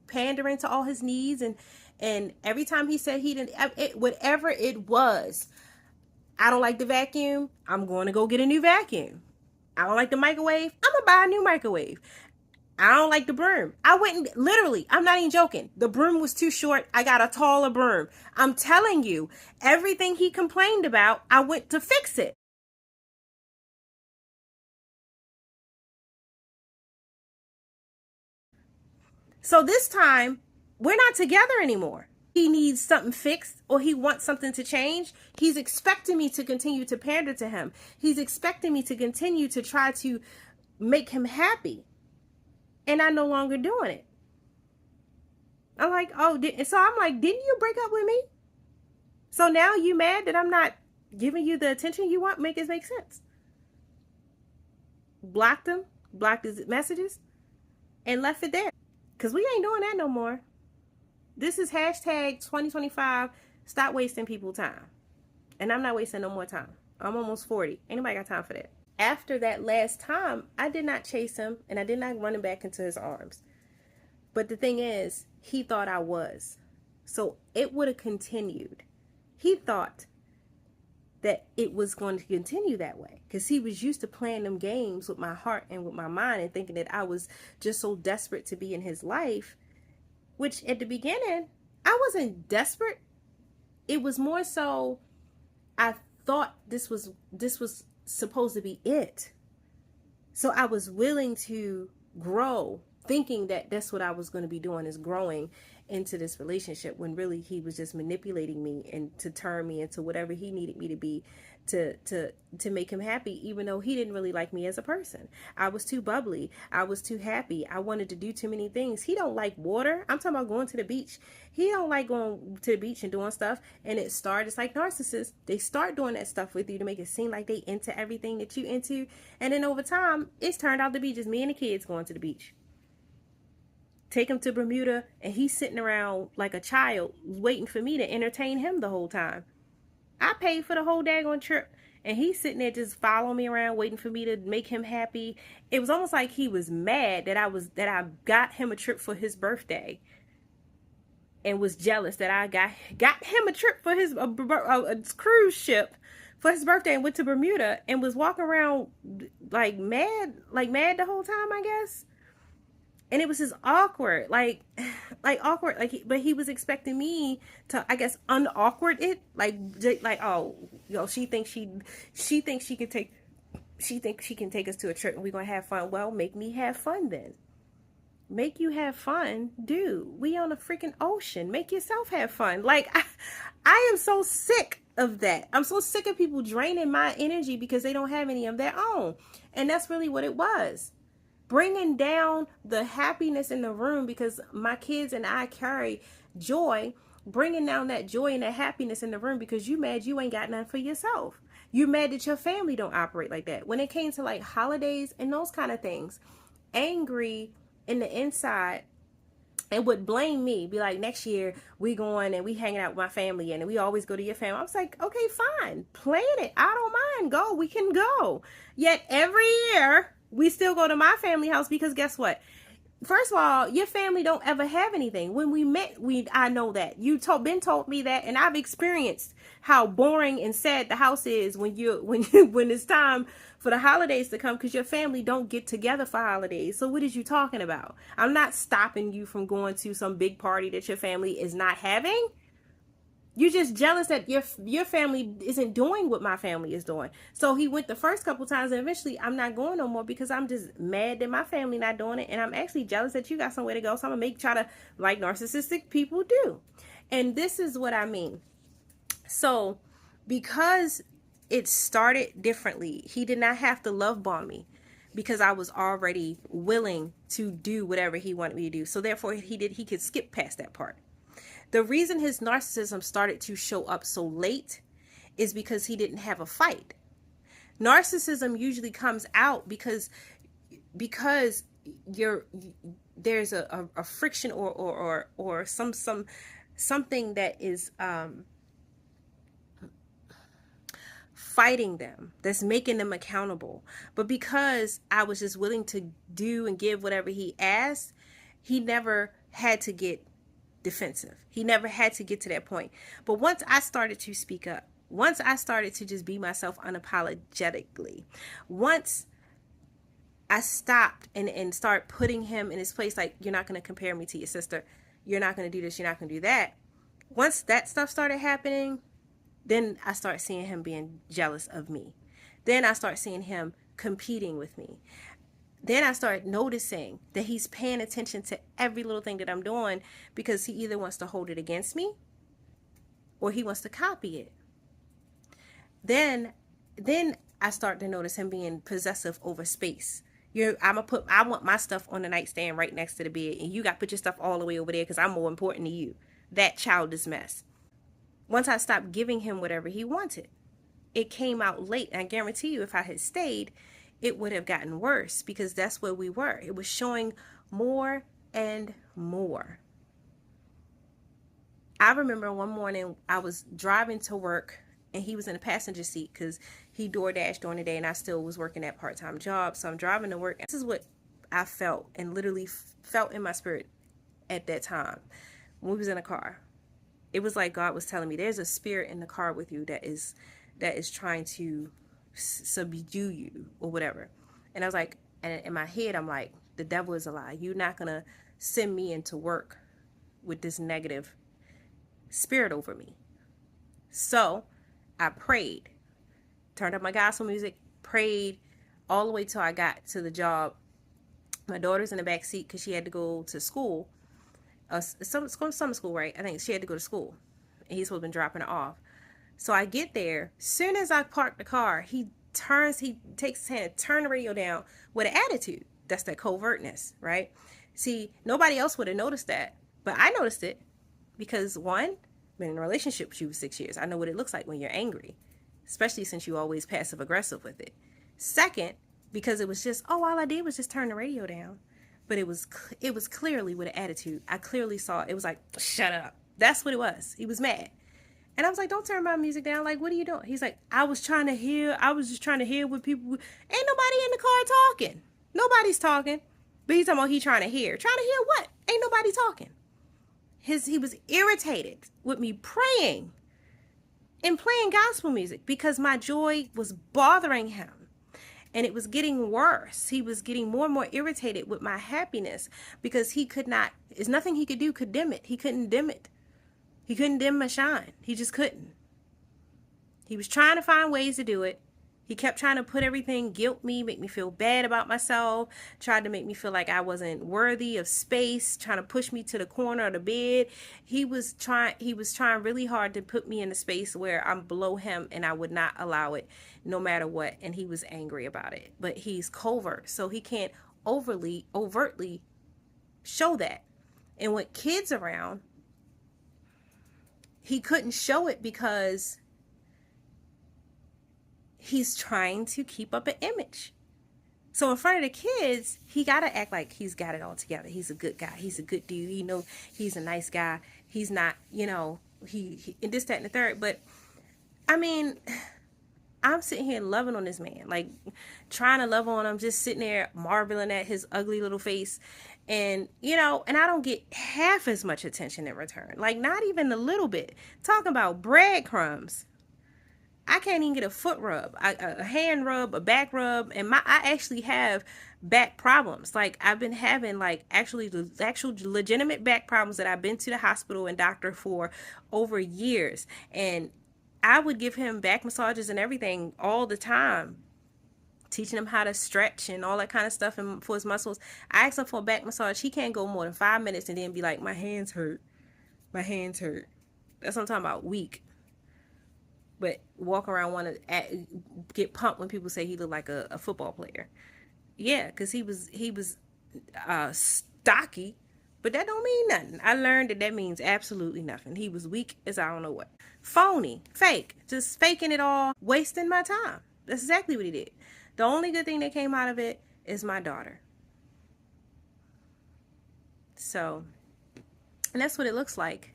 pandering to all his needs. And every time he said he didn't, whatever it was, I don't like the vacuum, I'm going to go get a new vacuum. I don't like the microwave, I'm going to buy a new microwave. I don't like the broom. I went and literally, I'm not even joking. The broom was too short. I got a taller broom. I'm telling you, everything he complained about, I went to fix it. So this time, we're not together anymore. He needs something fixed or he wants something to change. He's expecting me to continue to pander to him. He's expecting me to continue to try to make him happy. And I'm no longer doing it. I'm like, so I'm like, didn't you break up with me? So now you mad that I'm not giving you the attention you want? Make it make sense. Blocked him, blocked his messages, and left it there. Because we ain't doing that no more. This is hashtag 2025. Stop wasting people's time. And I'm not wasting no more time. I'm almost 40. Anybody got time for that? After that last time, I did not chase him and I did not run him back into his arms. But the thing is, he thought I was. So it would have continued. He thought that it was going to continue that way because he was used to playing them games with my heart and with my mind and thinking that I was just so desperate to be in his life, which at the beginning, I wasn't desperate. It was more so I thought this was supposed to be it. So I was willing to grow, thinking that that's what I was going to be doing, is growing into this relationship, when really he was just manipulating me and to turn me into whatever he needed me to be to make him happy, even though he didn't really like me as a person. I was too bubbly. I was too happy. I wanted to do too many things. He don't like water. I'm talking about going to the beach. He don't like going to the beach and doing stuff. And it's like narcissists. They start doing that stuff with you to make it seem like they into everything that you into. And then over time, it's turned out to be just me and the kids going to the beach. Take him to Bermuda, and he's sitting around like a child waiting for me to entertain him the whole time. I paid for the whole daggone trip, and he's sitting there just following me around waiting for me to make him happy. It was almost like he was mad that I got him a trip for his birthday, and was jealous that I got him a trip for his a cruise ship for his birthday, and went to Bermuda and was walking around like mad the whole time, I guess. And it was just awkward, like awkward, but he was expecting me to, I guess, unawkward it, oh, she thinks she can take us to a trip and we're gonna have fun. Well, make me have fun then. Make you have fun, dude. We on a freaking ocean. Make yourself have fun. I am so sick of that. I'm so sick of people draining my energy because they don't have any of their own, and that's really what it was. Bringing down the happiness in the room, because my kids and I carry joy, bringing down that joy and that happiness in the room because you mad you ain't got nothing for yourself. You're mad that your family don't operate like that. When it came to like holidays and those kind of things, angry in the inside, and would blame me, be like, next year we going and we hanging out with my family and we always go to your family. I was like, okay, fine, plan it. I don't mind. Go, we can go. Yet every year we still go to my family house because guess what? First of all, your family don't ever have anything. When we met, I know that. Been told me that, and I've experienced how boring and sad the house is when it's time for the holidays to come, because your family don't get together for holidays. So what is you talking about? I'm not stopping you from going to some big party that your family is not having. You're just jealous that your family isn't doing what my family is doing. So he went the first couple times, and eventually I'm not going no more because I'm just mad that my family not doing it, and I'm actually jealous that you got somewhere to go. So I'm gonna try to, like narcissistic people do. And this is what I mean. So because it started differently, he did not have to love bomb me because I was already willing to do whatever he wanted me to do. So therefore he could skip past that part. The reason his narcissism started to show up so late is because he didn't have a fight. Narcissism usually comes out because there's a friction or something that is fighting them, that's making them accountable. But because I was just willing to do and give whatever he asked, he never had to get defensive. He never had to get to that point. But once I started to speak up, once I started to just be myself unapologetically, once I stopped and start putting him in his place, like, you're not going to compare me to your sister, you're not going to do this, you're not going to do that. Once that stuff started happening, then I start seeing him being jealous of me. Then I start seeing him competing with me. Then I start noticing that he's paying attention to every little thing that I'm doing because he either wants to hold it against me or he wants to copy it. Then I start to notice him being possessive over space. I want my stuff on the nightstand right next to the bed, and you got to put your stuff all the way over there because I'm more important to you. That childish mess. Once I stopped giving him whatever he wanted, it came out late. And I guarantee you, if I had stayed, it would have gotten worse, because that's where we were. It was showing more and more. I remember one morning I was driving to work and he was in the passenger seat because he door dashed during the day and I still was working that part-time job. So I'm driving to work. This is what I felt, and literally felt in my spirit at that time when we was in a car. It was like God was telling me, there's a spirit in the car with you that is trying to subdue you or whatever. And I was like, and in my head, I'm like, the devil is a lie. You're not going to send me into work with this negative spirit over me. So I prayed, turned up my gospel music, prayed all the way till I got to the job. My daughter's in the back seat because she had to go to school. Summer school, right? I think she had to go to school. And he's supposed to be dropping her off. So I get there. Soon as I park the car, he takes his hand, turn the radio down with an attitude. That's that covertness, right? See, nobody else would have noticed that. But I noticed it because, one, been in a relationship with you for 6 years. I know what it looks like when you're angry, especially since you always passive aggressive with it. Second, because it was just, all I did was just turn the radio down. But it was clearly with an attitude. I clearly saw it was like, shut up. That's what it was. He was mad. And I was like, don't turn my music down. Like, what are you doing? He's like, I was just trying to hear what people, ain't nobody in the car talking. Nobody's talking. But he's talking about he trying to hear. Trying to hear what? Ain't nobody talking. He was irritated with me praying and playing gospel music because my joy was bothering him. And it was getting worse. He was getting more and more irritated with my happiness because he could not, there's nothing he could do could dim it. He couldn't dim it. He couldn't dim my shine. He just couldn't. He was trying to find ways to do it. He kept trying to put everything, guilt me, make me feel bad about myself, tried to make me feel like I wasn't worthy of space, trying to push me to the corner of the bed. He was trying really hard to put me in a space where I'm below him and I would not allow it no matter what. And he was angry about it. But he's covert, so he can't overtly show that. And with kids around, he couldn't show it because he's trying to keep up an image. So in front of the kids, he got to act like he's got it all together. He's a good guy. He's a good dude. You know, he's a nice guy. He's not, he and this, that, and the third. But I mean, I'm sitting here loving on this man, like trying to love on him, just sitting there marveling at his ugly little face. And, and I don't get half as much attention in return, like not even a little bit. Talking about breadcrumbs. I can't even get a foot rub, a hand rub, a back rub. And I actually have back problems. Like I've been having actual legitimate back problems that I've been to the hospital and doctor for over years. And I would give him back massages and everything all the time, teaching him how to stretch and all that kind of stuff and for his muscles. I asked him for a back massage. He can't go more than 5 minutes and then be like, my hands hurt. My hands hurt. That's what I'm talking about, weak. But walk around want to get pumped when people say he looked like a football player. Yeah, because he was stocky, but that don't mean nothing. I learned that means absolutely nothing. He was weak as I don't know what. Phony, fake, just faking it all, wasting my time. That's exactly what he did. The only good thing that came out of it is my daughter. So, and that's what it looks like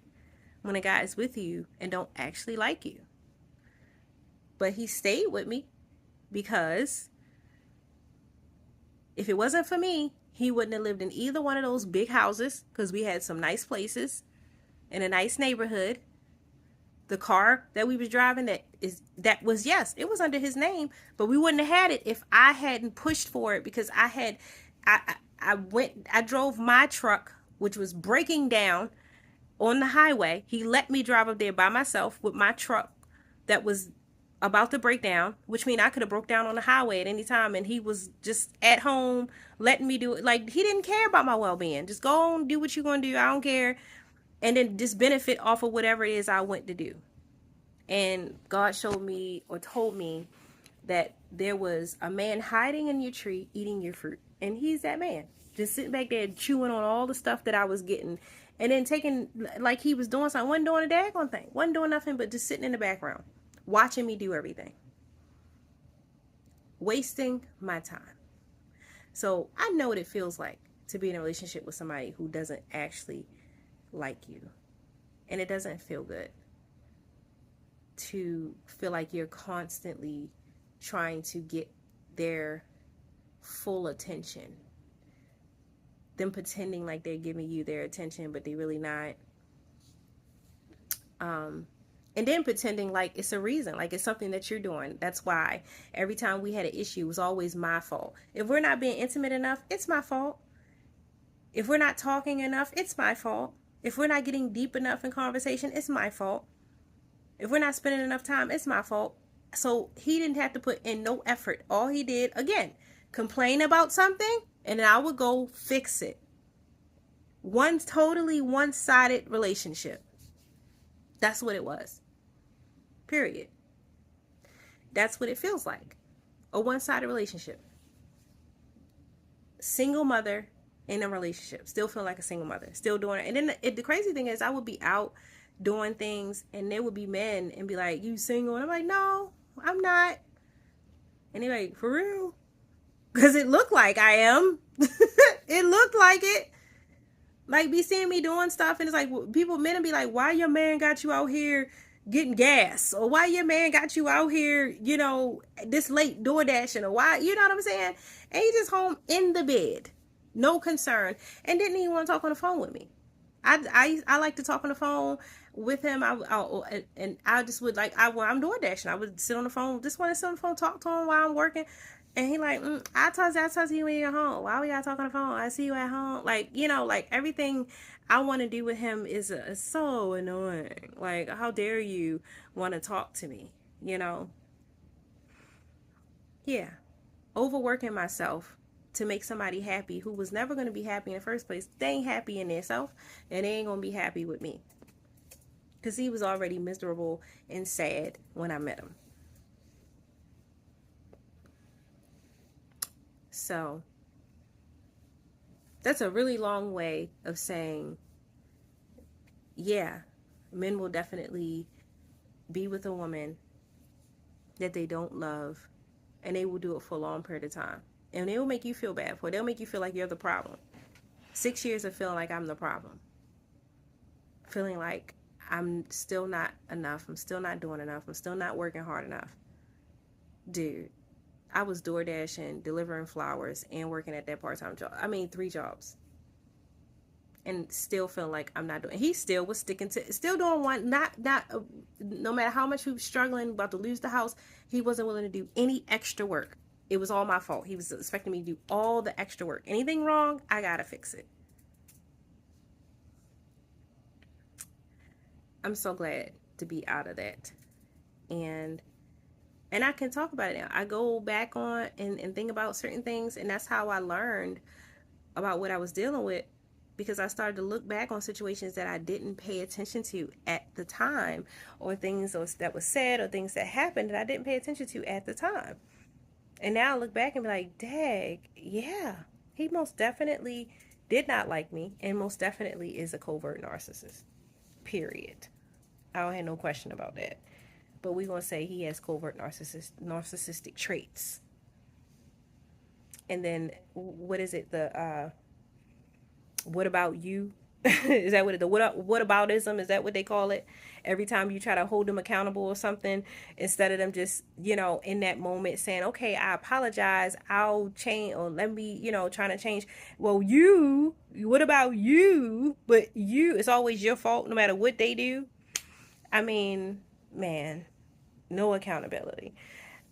when a guy is with you and don't actually like you. But he stayed with me because if it wasn't for me, he wouldn't have lived in either one of those big houses because we had some nice places in a nice neighborhood. The car that we was driving, it was under his name, but we wouldn't have had it if I hadn't pushed for it because I drove my truck, which was breaking down on the highway. He let me drive up there by myself with my truck that was about to break down, which means I could have broke down on the highway at any time, and he was just at home letting me do it. Like, he didn't care about my well-being. Just go on, do what you're going to do. I don't care. And then just benefit off of whatever it is I went to do. And God showed me or told me that there was a man hiding in your tree eating your fruit. And he's that man, just sitting back there chewing on all the stuff that I was getting And then taking, like he was doing something, wasn't doing a daggone thing, wasn't doing nothing but just sitting in the background, watching me do everything, wasting my time. So I know what it feels like to be in a relationship with somebody who doesn't actually like you. And it doesn't feel good to feel like you're constantly trying to get their full attention. Them pretending like they're giving you their attention, but they're really not. And then pretending like it's a reason, like it's something that you're doing. That's why every time we had an issue, it was always my fault. If we're not being intimate enough, it's my fault. If we're not talking enough, it's my fault. If we're not getting deep enough in conversation, it's my fault. If we're not spending enough time, it's my fault. So he didn't have to put in no effort. All he did, again, complain about something, and then I would go fix it. Totally one-sided relationship. That's what it was. Period. That's what it feels like. A one-sided relationship. Single mother in a relationship. Still feel like a single mother. Still doing it. And then the crazy thing is I would be out doing things and there would be men and be like, you single? And I'm like, no, I'm not. And they're like, for real? Because it looked like I am. It looked like it. Like, be seeing me doing stuff, and it's like, men will be like, why your man got you out here getting gas? Or why your man got you out here, this late door dashing? Or why, you know what I'm saying? And he just home in the bed. No concern. And didn't even want to talk on the phone with me. I like to talk on the phone with him. I just would when I'm door dashing, I would sit on the phone, just want to sit on the phone, talk to him while I'm working. And he like, I talk to you when you're home. Why we gotta talk on the phone? I see you at home. Like, like everything I want to do with him is so annoying. Like, how dare you want to talk to me? Yeah. Overworking myself to make somebody happy who was never going to be happy in the first place. They ain't happy in themselves, and they ain't going to be happy with me. Because he was already miserable and sad when I met him. So that's a really long way of saying, yeah, men will definitely be with a woman that they don't love, and they will do it for a long period of time. And they will make you feel bad for it. They'll make you feel like you're the problem. 6 years of feeling like I'm the problem. Feeling like I'm still not enough. I'm still not doing enough. I'm still not working hard enough. Dude, I was door dashing, delivering flowers, and working at that part-time job. 3 jobs. And still feeling like I'm not doing. He still was still doing one. No matter how much he was struggling, about to lose the house, he wasn't willing to do any extra work. It was all my fault. He was expecting me to do all the extra work. Anything wrong, I gotta fix it. I'm so glad to be out of that. And I can talk about it now. I go back on and think about certain things, and that's how I learned about what I was dealing with, because I started to look back on situations that I didn't pay attention to at the time, or things that was said, or things that happened that I didn't pay attention to at the time. And now I look back and be like, dang, yeah, he most definitely did not like me, and most definitely is a covert narcissist. Period. I don't have no question about that. But we're going to say he has covert narcissistic traits. And then, what is it? What about you? Is that what aboutism? Is that what they call it? Every time you try to hold them accountable or something, instead of them just, in that moment saying, okay, I apologize, I'll change, or let me, trying to change. Well, what about you? But it's always your fault no matter what they do. Man, no accountability.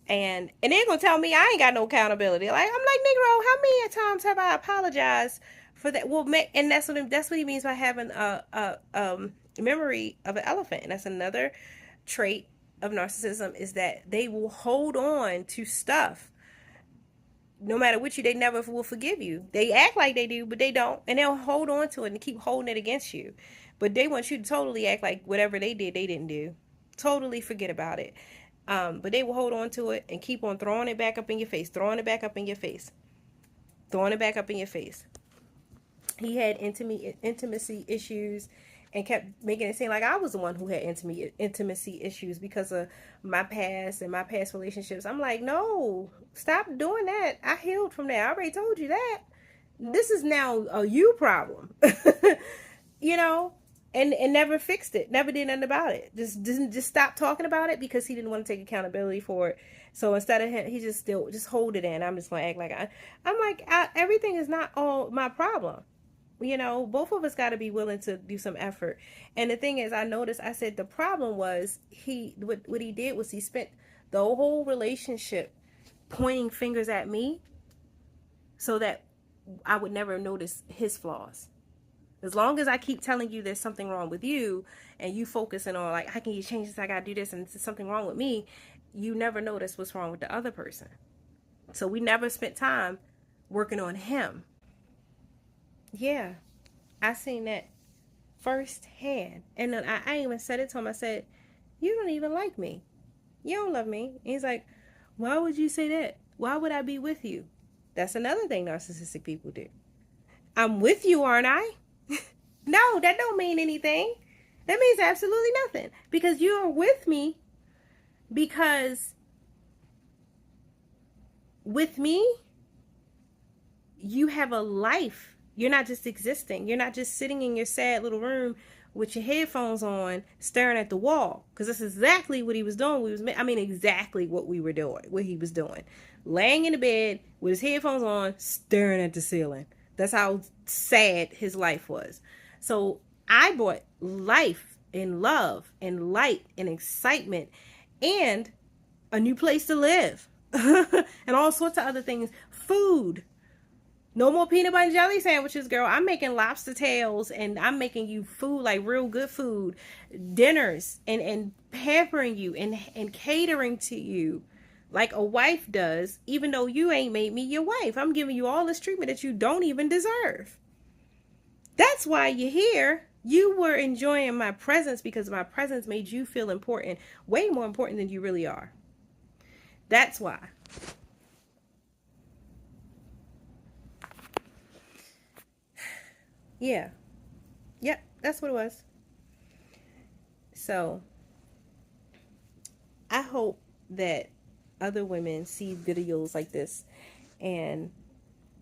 And they're gonna tell me I ain't got no accountability. Like, I'm like, Negro, how many times have I apologized for that? Well, and that's what he means by having a memory of an elephant. And that's another trait of narcissism, is that they will hold on to stuff. No matter what they never will forgive you. They act like they do, but they don't. And they'll hold on to it and keep holding it against you. But they want you to totally act like whatever they did, they didn't do. Totally forget about it. But they will hold on to it and keep on throwing it back up in your face, throwing it back up in your face, throwing it back up in your face. He had intimacy issues and kept making it seem like I was the one who had intimacy issues because of my past and my past relationships. I'm like, no, stop doing that. I healed from that. I already told you that. This is now a you problem. You know, and never fixed it, never did nothing about it, just stop talking about it because he didn't want to take accountability for it. So instead of him, he just hold it in. I'm just gonna act like I'm like everything is not all my problem. You know, both of us got to be willing to do some effort. And the thing is, I noticed, I said the problem was what he did was he spent the whole relationship pointing fingers at me so that I would never notice his flaws. As long as I keep telling you there's something wrong with you and you focusing on like, how can you change this? I got to do this and there's something wrong with me. You never notice what's wrong with the other person. So we never spent time working on him. Yeah, I seen that firsthand. And then I even said it to him. I said, you don't even like me. You don't love me. And he's like, why would you say that? Why would I be with you? That's another thing narcissistic people do. I'm with you, aren't I? No, that don't mean anything. That means absolutely nothing. Because you are with me because with me, you have a life. You're not just existing. You're not just sitting in your sad little room with your headphones on, staring at the wall. Because that's exactly what he was doing. Exactly what we were doing, what he was doing. Laying in the bed with his headphones on, staring at the ceiling. That's how sad his life was. So I brought life and love and light and excitement and a new place to live and all sorts of other things. Food. No more peanut butter and jelly sandwiches, girl. I'm making lobster tails and I'm making you food, like real good food, dinners, and pampering you and catering to you like a wife does, even though you ain't made me your wife. I'm giving you all this treatment that you don't even deserve. That's why you're here. You were enjoying my presence because my presence made you feel important, way more important than you really are. That's why. Yeah. Yep, that's what it was. So, I hope that other women see videos like this and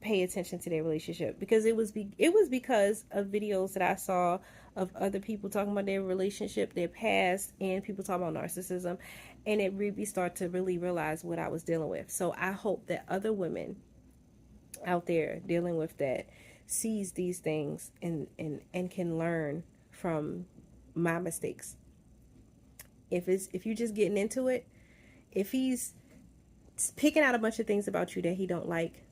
pay attention to their relationship, because it was because of videos that I saw of other people talking about their relationship, their past, and people talking about narcissism, and it really started to really realize what I was dealing with. So I hope that other women out there dealing with that sees these things and can learn from my mistakes. If you're just getting into it, if he's picking out a bunch of things about you that he don't like,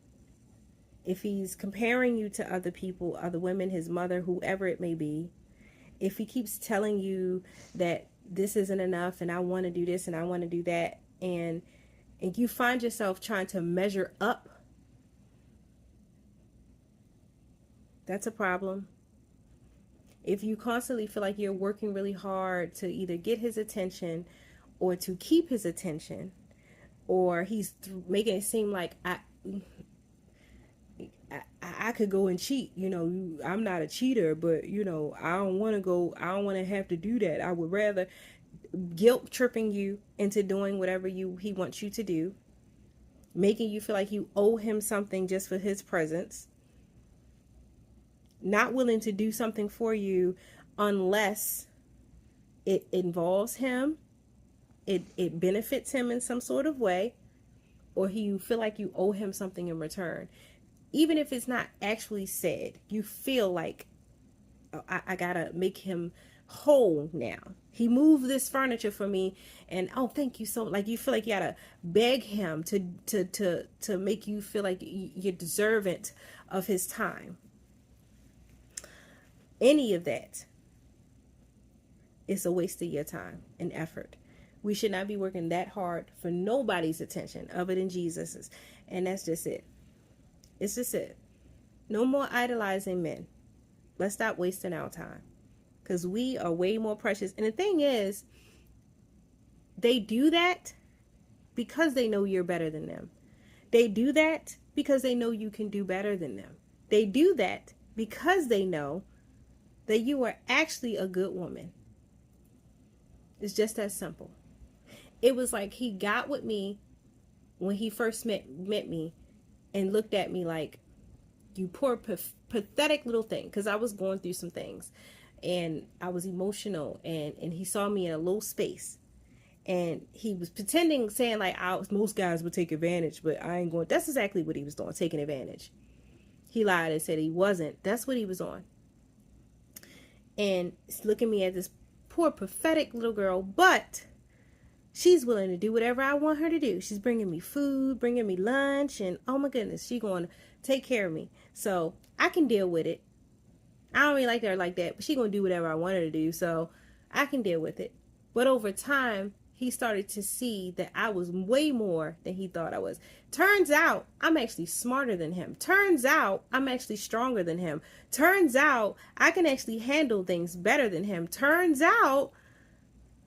if he's comparing you to other people, other women, his mother, whoever it may be, if he keeps telling you that this isn't enough and I want to do this and I want to do that, and you find yourself trying to measure up, that's a problem. If you constantly feel like you're working really hard to either get his attention or to keep his attention, or he's making it seem like I could go and cheat. I'm not a cheater, but I don't want to go. I don't want to have to do that. I would rather guilt tripping you into doing whatever he wants you to do, making you feel like you owe him something just for his presence, not willing to do something for you unless it involves him, it benefits him in some sort of way, or you feel like you owe him something in return. Even if it's not actually said, you feel like, oh, I gotta make him whole now. He moved this furniture for me, and oh, thank you so much. Like, you feel like you gotta beg him to make you feel like you're deserving of his time. Any of that is a waste of your time and effort. We should not be working that hard for nobody's attention other than Jesus's. And that's just it. It's just it. No more idolizing men. Let's stop wasting our time, because we are way more precious. And the thing is, they do that because they know you're better than them. They do that because they know you can do better than them. They do that because they know that you are actually a good woman. It's just that simple. It was like he got with me when he first met me and looked at me like, you poor pathetic little thing, because I was going through some things and I was emotional, and he saw me in a low space, and he was pretending, saying like, most guys would take advantage, but I ain't going. That's exactly what he was doing, taking advantage. He lied and said he wasn't. That's what he was on. And he's looking at me as this poor pathetic little girl, but she's willing to do whatever I want her to do. She's bringing me food, bringing me lunch, and oh my goodness, she's going to take care of me. So I can deal with it. I don't really like her like that, but she's going to do whatever I want her to do, so I can deal with it. But over time, he started to see that I was way more than he thought I was. Turns out, I'm actually smarter than him. Turns out, I'm actually stronger than him. Turns out, I can actually handle things better than him. Turns out,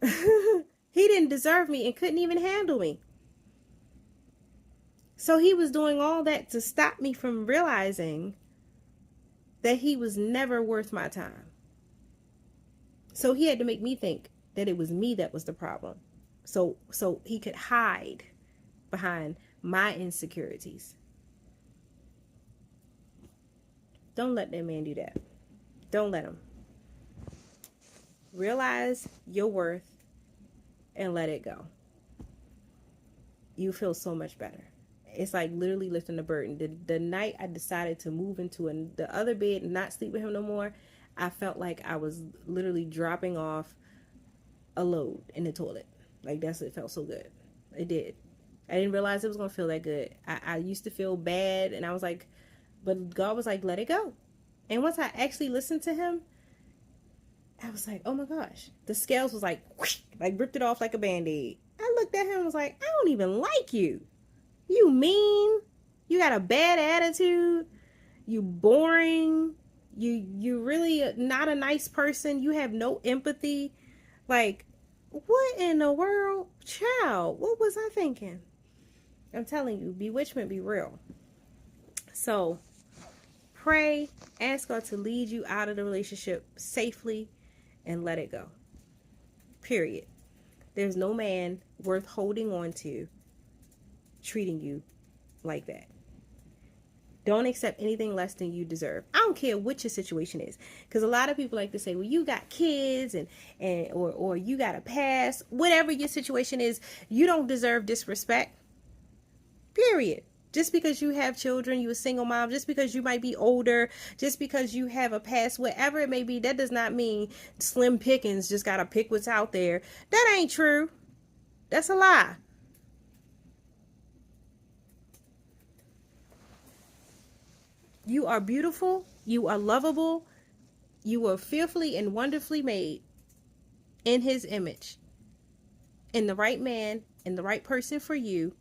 he didn't deserve me and couldn't even handle me. So he was doing all that to stop me from realizing that he was never worth my time. So he had to make me think that it was me that was the problem. So he could hide behind my insecurities. Don't let that man do that. Don't let him. Realize your worth and let it go. You feel so much better. It's like literally lifting the burden. The night I decided to move into the other bed and not sleep with him no more, I felt like I was literally dropping off a load in the toilet. Like, it felt so good. It did. I didn't realize it was going to feel that good. I used to feel bad, and I was like, but God was like, let it go. And once I actually listened to him, I was like, oh my gosh. The scales was like whoosh, like ripped it off like a Band-Aid. I looked at him and was like, I don't even like you. You mean? You got a bad attitude. You boring. You really not a nice person. You have no empathy. Like, what in the world? Child, what was I thinking? I'm telling you, bewitchment be real. So, pray, ask God to lead you out of the relationship safely and let it go. Period. There's no man worth holding on to treating you like that. Don't accept anything less than you deserve. I don't care what your situation is. Because a lot of people like to say, well, you got kids or you got a past. Whatever your situation is, you don't deserve disrespect. Period. Just because you have children, you a single mom, just because you might be older, just because you have a past, whatever it may be, that does not mean slim pickings, just got to pick what's out there. That ain't true. That's a lie. You are beautiful. You are lovable. You were fearfully and wonderfully made in his image. And the right man and the right person for you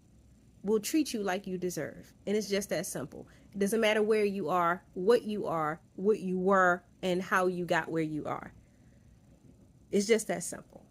will treat you like you deserve. And it's just that simple. It doesn't matter where you are, what you were, and how you got where you are. It's just that simple.